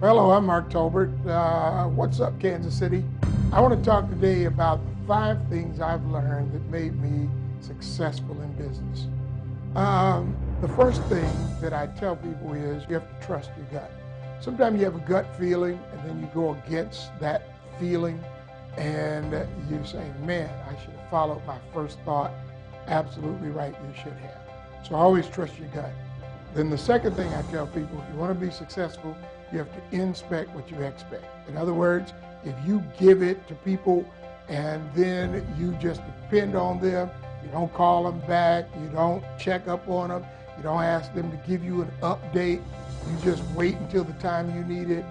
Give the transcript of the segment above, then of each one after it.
Hello, I'm Mark Tolbert. What's up, Kansas City? I want to talk today about 5 things I've learned that made me successful in business. The first thing that I tell people is you have to trust your gut. Sometimes you have a gut feeling and then you go against that feeling and you say, man, I should have followed my first thought. Absolutely right, you should have. So always trust your gut. Then the second thing I tell people, if you want to be successful, you have to inspect what you expect. In other words, if you give it to people and then you just depend on them, you don't call them back, you don't check up on them, you don't ask them to give you an update, you just wait until the time you need it,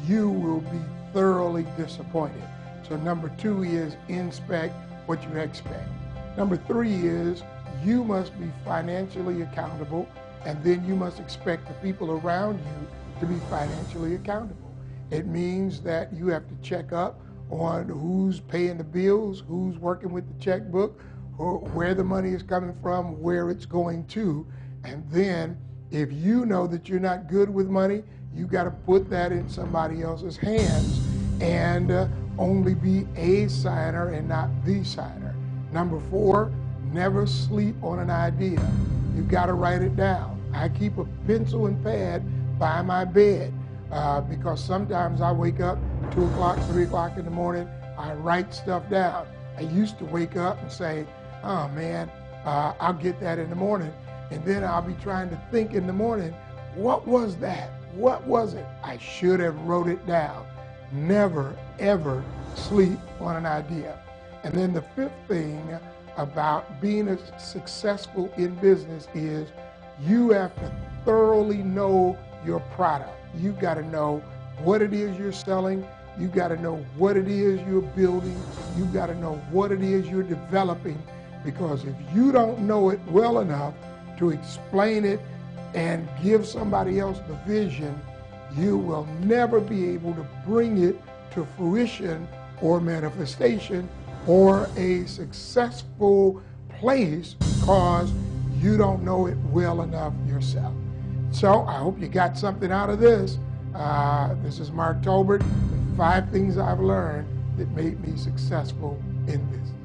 you will be thoroughly disappointed. So number 2 is inspect what you expect. Number 3 is you must be financially accountable, and then you must expect the people around you to be financially accountable. It means that you have to check up on who's paying the bills, who's working with the checkbook, or where the money is coming from, where it's going to. And then if you know that you're not good with money, you got to put that in somebody else's hands and only be a signer and not the signer. Number 4, never sleep on an idea. You've got to write it down. I keep a pencil and pad by my bed because sometimes I wake up 2 o'clock, 3 o'clock in the morning, I write stuff down. I used to wake up and say, oh man, I'll get that in the morning. And then I'll be trying to think in the morning, what was that? What was it? I should have wrote it down. Never, ever sleep on an idea. And then the 5th thing about being successful in business is you have to thoroughly know your product. You've got to know what it is you're selling. You've got to know what it is you're building. You've got to know what it is you're developing, because if you don't know it well enough to explain it and give somebody else the vision, you will never be able to bring it to fruition or manifestation or a successful place because you don't know it well enough yourself. So I hope you got something out of this. This is Mark Tolbert, the 5 things I've learned that made me successful in business.